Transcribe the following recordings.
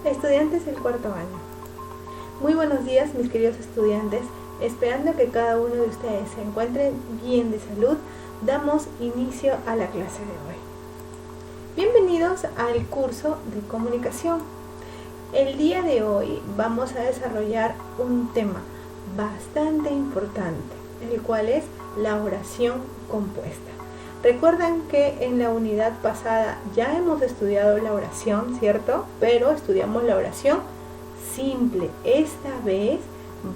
Estudiantes del cuarto año. Muy buenos días, mis queridos estudiantes. Esperando que cada uno de ustedes se encuentren bien de salud, damos inicio a la clase de hoy. Bienvenidos al curso de comunicación. El día de hoy vamos a desarrollar un tema bastante importante, el cual es la oración compuesta. Recuerdan que en la unidad pasada ya hemos estudiado la oración, ¿cierto? Pero estudiamos la oración simple. Esta vez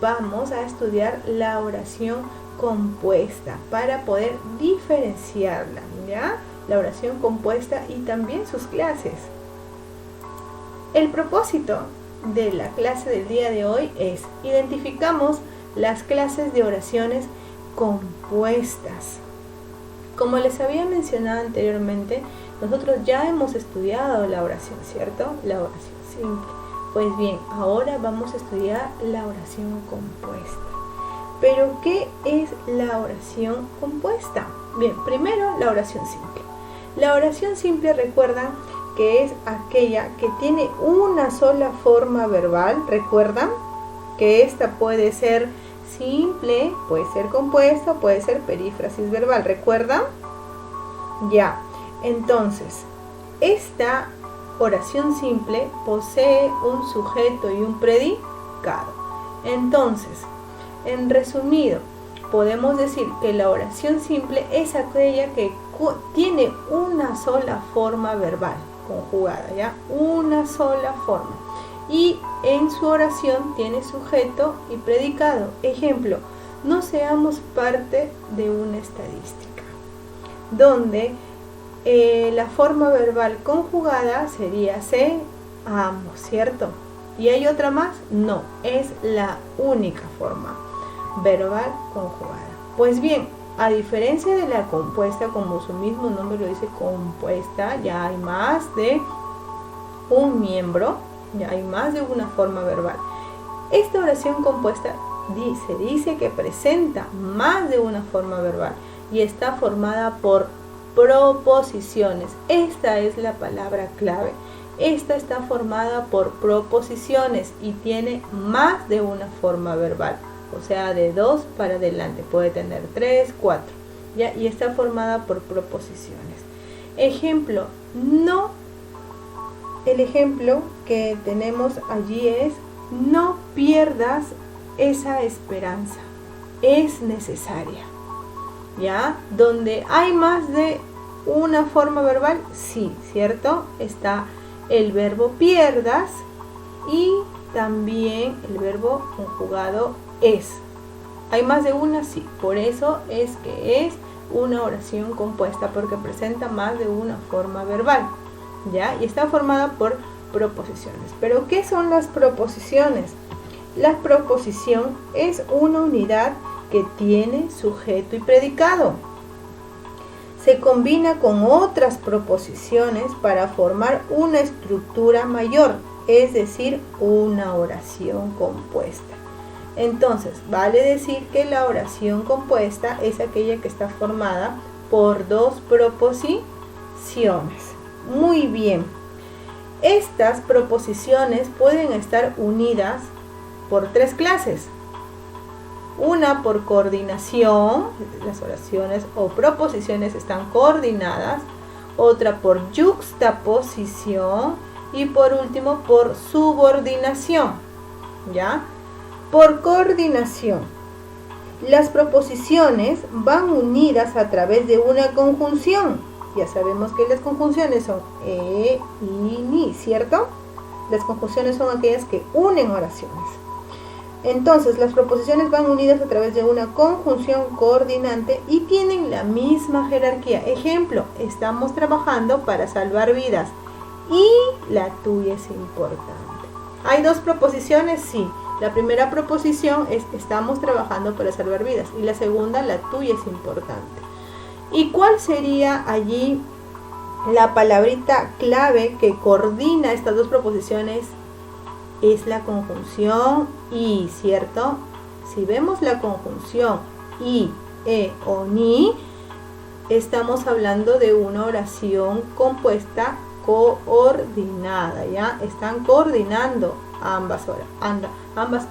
vamos a estudiar la oración compuesta para poder diferenciarla, ¿ya? La oración compuesta y también sus clases. El propósito de la clase del día de hoy es identificamos las clases de oraciones compuestas. Como les había mencionado anteriormente, nosotros ya hemos estudiado la oración, ¿cierto? La oración simple. Pues bien, ahora vamos a estudiar la oración compuesta. ¿Pero qué es la oración compuesta? Bien, primero la oración simple. La oración simple, recuerdan que es aquella que tiene una sola forma verbal. ¿Recuerdan? Que esta puede ser simple, puede ser compuesta, puede ser perífrasis verbal. ¿Recuerdan? Ya. Entonces, esta oración simple posee un sujeto y un predicado. Entonces, en resumido, podemos decir que la oración simple es aquella que tiene una sola forma verbal conjugada, ¿ya? Una sola forma. Y en su oración tiene sujeto y predicado. Ejemplo, no seamos parte de una estadística, donde la forma verbal conjugada sería seamos, ¿cierto? ¿Y hay otra más? No, es la única forma verbal conjugada. Pues bien, a diferencia de la compuesta, como su mismo nombre lo dice, compuesta, ya hay más de un miembro, ya hay más de una forma verbal. Esta oración compuesta dice que presenta más de una forma verbal y está formada por proposiciones. Esta es la palabra clave. Esta está formada por proposiciones y tiene más de una forma verbal. O sea, de 2 para adelante. Puede tener 3, 4. ¿Ya? Y está formada por proposiciones. Ejemplo, no. El ejemplo que tenemos allí es: no pierdas esa esperanza. Es necesaria. ¿Ya? Donde hay más de una forma verbal, sí, ¿cierto? Está el verbo pierdas y también el verbo conjugado es. ¿Hay más de una? Sí. Por eso es que es una oración compuesta, porque presenta más de una forma verbal, ¿ya? Y está formada por proposiciones. ¿Pero qué son las proposiciones? La proposición es una unidad que tiene sujeto y predicado. Se combina con otras proposiciones para formar una estructura mayor, es decir, una oración compuesta. Entonces, vale decir que la oración compuesta es aquella que está formada por dos proposiciones. Muy bien. Estas proposiciones pueden estar unidas por 3 clases. Una por coordinación, las oraciones o proposiciones están coordinadas. Otra por yuxtaposición y por último por subordinación, ¿ya? Por coordinación, las proposiciones van unidas a través de una conjunción. Ya sabemos que las conjunciones son e, y, ni, ¿cierto? Las conjunciones son aquellas que unen oraciones. Entonces, las proposiciones van unidas a través de una conjunción coordinante y tienen la misma jerarquía. Ejemplo, estamos trabajando para salvar vidas y la tuya es importante. ¿Hay 2 proposiciones? Sí. La primera proposición es estamos trabajando para salvar vidas y la segunda, la tuya es importante. ¿Y cuál sería allí la palabrita clave que coordina estas 2 proposiciones? Es la conjunción y, ¿cierto? Si vemos la conjunción y, o, ni, estamos hablando de una oración compuesta coordinada, ¿ya? Están coordinando ambas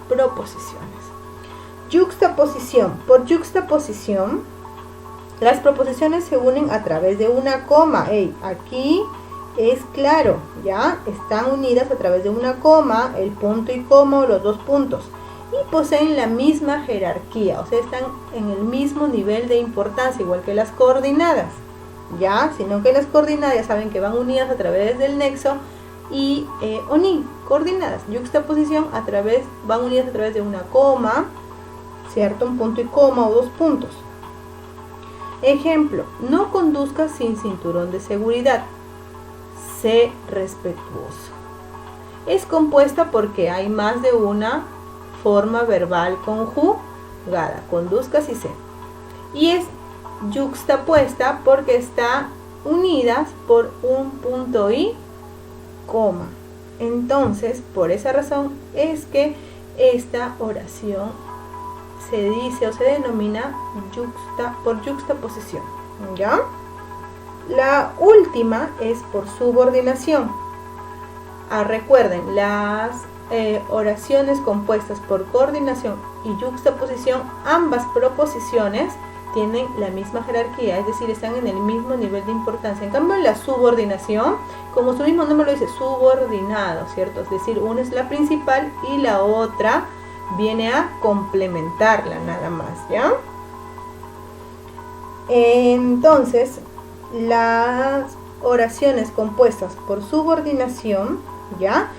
proposiciones. Yuxtaposición. Por yuxtaposición, las proposiciones se unen a través de una coma. Aquí es claro, ¿ya? Están unidas a través de una coma, el punto y coma o los dos puntos. Y poseen la misma jerarquía, o sea, están en el mismo nivel de importancia, igual que las coordinadas, ¿ya? Sino que las coordinadas ya saben que van unidas a través del nexo y ONI, coordinadas. Yuxtaposición van unidas a través de una coma, ¿cierto? Un punto y coma o dos puntos. Ejemplo, no conduzcas sin cinturón de seguridad. Sé respetuoso. Es compuesta porque hay más de una forma verbal conjugada, conduzcas y sé. Y es yuxtapuesta porque está unidas por un punto y coma. Entonces, por esa razón es que esta oración se dice o se denomina por yuxtaposición, ¿ya? La última es por subordinación. Recuerden, las oraciones compuestas por coordinación y yuxtaposición, ambas proposiciones tienen la misma jerarquía, es decir, están en el mismo nivel de importancia. En cambio, la subordinación, como su mismo nombre lo dice, subordinado, ¿cierto? Es decir, una es la principal y la otra viene a complementarla nada más, ¿ya? Entonces, las oraciones compuestas por subordinación, ¿ya?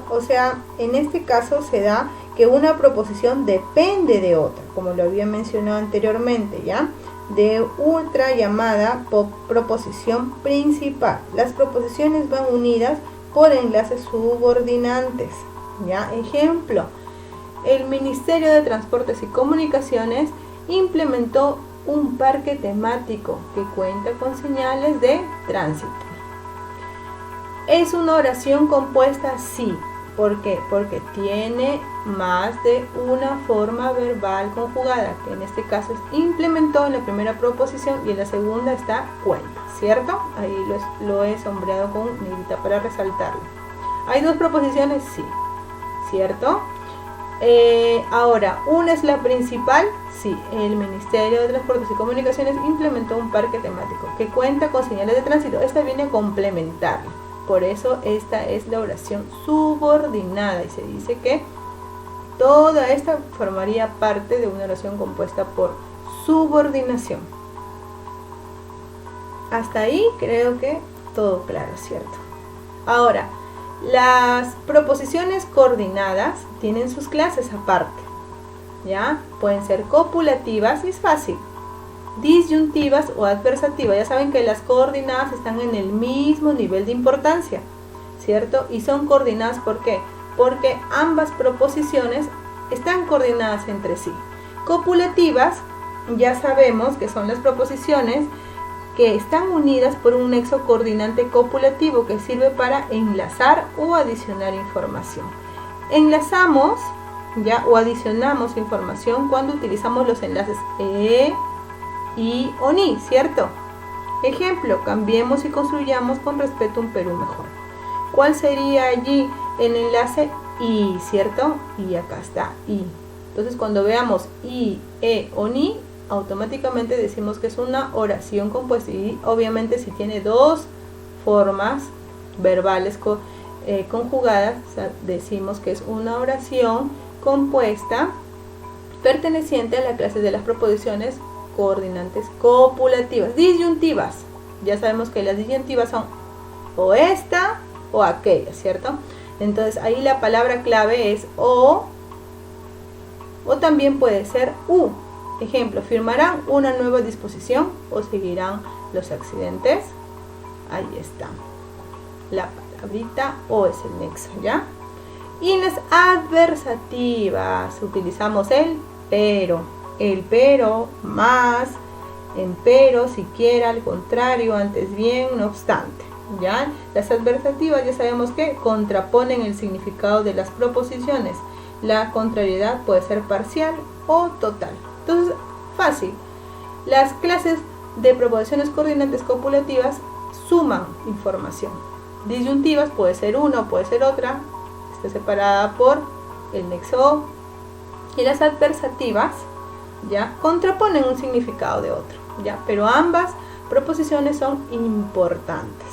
O sea, en este caso se da que una proposición depende de otra, como lo había mencionado anteriormente, ¿ya? De otra llamada proposición principal. Las proposiciones van unidas por enlaces subordinantes, ¿ya? Ejemplo, el Ministerio de Transportes y Comunicaciones implementó un parque temático que cuenta con señales de tránsito. ¿Es una oración compuesta? Sí. ¿Por qué? Porque tiene más de una forma verbal conjugada, que en este caso es implementó en la primera proposición y en la segunda está cuenta, ¿cierto? Ahí lo he sombreado con negrita para resaltarlo. ¿Hay dos proposiciones? Sí, ¿cierto? Ahora, una es la principal. Sí, el Ministerio de Transportes y Comunicaciones implementó un parque temático que cuenta con señales de tránsito. Esta viene a complementarla. Por eso esta es la oración subordinada y se dice que toda esta formaría parte de una oración compuesta por subordinación. Hasta ahí creo que todo claro, ¿cierto? Ahora, las proposiciones coordinadas tienen sus clases aparte, ¿ya? Pueden ser copulativas y es fácil. Disyuntivas o adversativas, ya saben que las coordinadas están en el mismo nivel de importancia, ¿cierto? Y son coordinadas, ¿por qué? Porque ambas proposiciones están coordinadas entre sí. Copulativas, ya sabemos que son las proposiciones que están unidas por un nexo coordinante copulativo que sirve para enlazar o adicionar información. Enlazamos, ¿ya? O adicionamos información cuando utilizamos los enlaces y o ni, ¿cierto? Ejemplo, cambiemos y construyamos con respeto un Perú mejor. ¿Cuál sería allí el enlace? Y, ¿cierto? Y acá está y. Entonces, cuando veamos y, o ni, automáticamente decimos que es una oración compuesta y obviamente si tiene dos formas verbales conjugadas, o sea, decimos que es una oración compuesta perteneciente a la clase de las proposiciones coordinantes copulativas. Disyuntivas, ya sabemos que las disyuntivas son o esta o aquella, ¿cierto? Entonces ahí la palabra clave es o también puede ser u. Ejemplo, firmarán una nueva disposición o seguirán los accidentes. Ahí está la palabrita o es el nexo, ¿ya? Y en las adversativas utilizamos el pero, más, empero, siquiera, al contrario, antes bien, no obstante, ¿ya? Las adversativas ya sabemos que contraponen el significado de las proposiciones. La contrariedad puede ser parcial o total. Entonces, fácil. Las clases de proposiciones coordinantes copulativas suman información. Disyuntivas puede ser una o puede ser otra, está separada por el nexo O. Y las adversativas ya contraponen un significado de otro, ya, pero ambas proposiciones son importantes.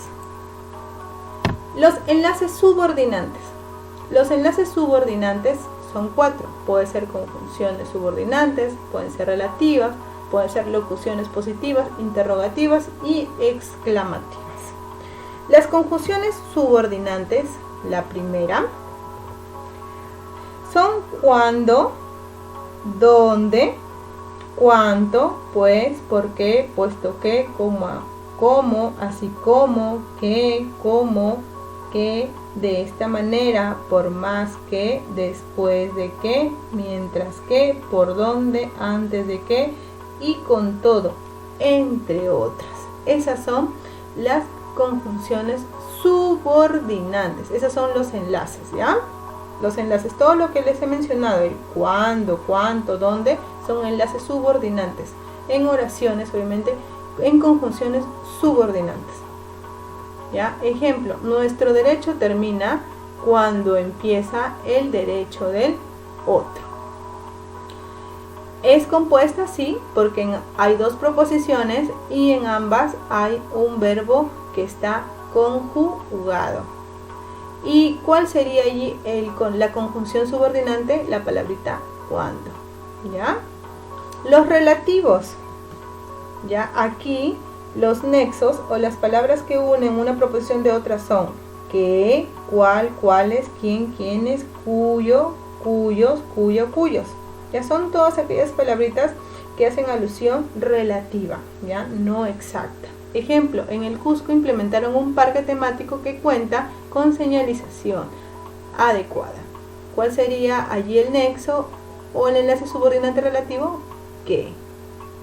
Los enlaces subordinantes. Los enlaces subordinantes son 4. Pueden ser conjunciones subordinantes, pueden ser relativas, pueden ser locuciones positivas, interrogativas y exclamativas. Las conjunciones subordinantes, la primera, son cuando, donde, cuánto, pues, por qué, puesto que, cómo, así como, qué, cómo, que, de esta manera, por más que, después de que, mientras que, por donde, antes de que y con todo, entre otras. Esas son las conjunciones subordinantes. Esos son los enlaces, ¿ya? Los enlaces, todo lo que les he mencionado, el cuándo, cuánto, dónde, son enlaces subordinantes. En oraciones, obviamente, en conjunciones subordinantes. ¿Ya? Ejemplo, nuestro derecho termina cuando empieza el derecho del otro. Es compuesta, sí, porque hay dos proposiciones y en ambas hay un verbo que está conjugado. ¿Y cuál sería allí con la conjunción subordinante? La palabrita cuando. ¿Ya? Los relativos. Ya aquí los nexos o las palabras que unen una proposición de otra son que, cuál, cuáles, quién, quiénes, cuyo, cuyos, cuyo, cuyos. Ya son todas aquellas palabritas que hacen alusión relativa, ya no exacta. Ejemplo, en el Cusco implementaron un parque temático que cuenta con señalización adecuada. ¿Cuál sería allí el nexo o el enlace subordinante relativo? ¿Qué?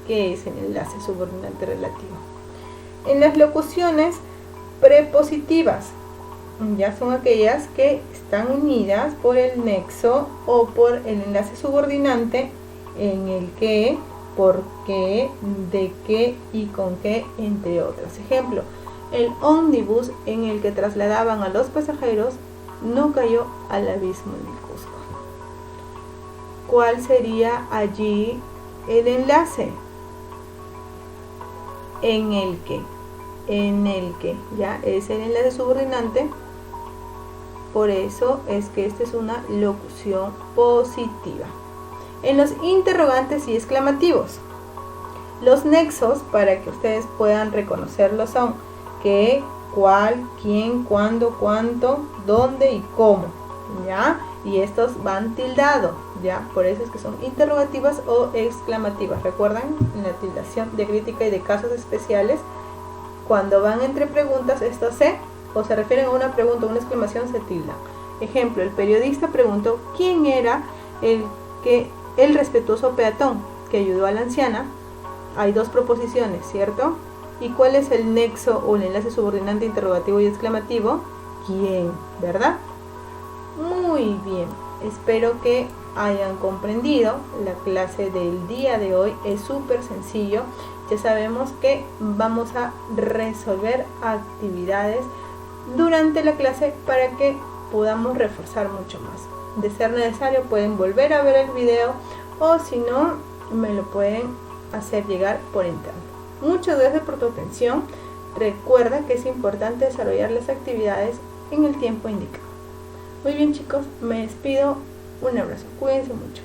¿Qué es el enlace subordinante relativo? En las locuciones prepositivas, ya son aquellas que están unidas por el nexo o por el enlace subordinante en el que, por qué, de qué y con qué, entre otras. Ejemplo, el ómnibus en el que trasladaban a los pasajeros no cayó al abismo en el Cusco. ¿Cuál sería allí el enlace? En el que, ya es el enlace subordinante, por eso es que esta es una locución positiva. En los interrogantes y exclamativos, los nexos, para que ustedes puedan reconocerlos, son qué, cuál, quién, cuándo, cuánto, dónde y cómo, ¿ya? Y estos van tildados, ¿ya? Por eso es que son interrogativas o exclamativas. ¿Recuerdan? En la tildación diacrítica y de casos especiales, cuando van entre preguntas, estos se refieren a una pregunta o una exclamación, se tildan. Ejemplo, el periodista preguntó quién era el respetuoso peatón que ayudó a la anciana. Hay dos proposiciones, ¿cierto? ¿Y cuál es el nexo o el enlace subordinante interrogativo y exclamativo? ¿Quién? ¿Verdad? Muy bien, espero que hayan comprendido. La clase del día de hoy es súper sencillo. Ya sabemos que vamos a resolver actividades durante la clase para que podamos reforzar mucho más. De ser necesario pueden volver a ver el video o si no me lo pueden hacer llegar por internet. Muchas gracias por tu atención. Recuerda que es importante desarrollar las actividades en el tiempo indicado. Muy bien chicos, me despido. Un abrazo. Cuídense mucho.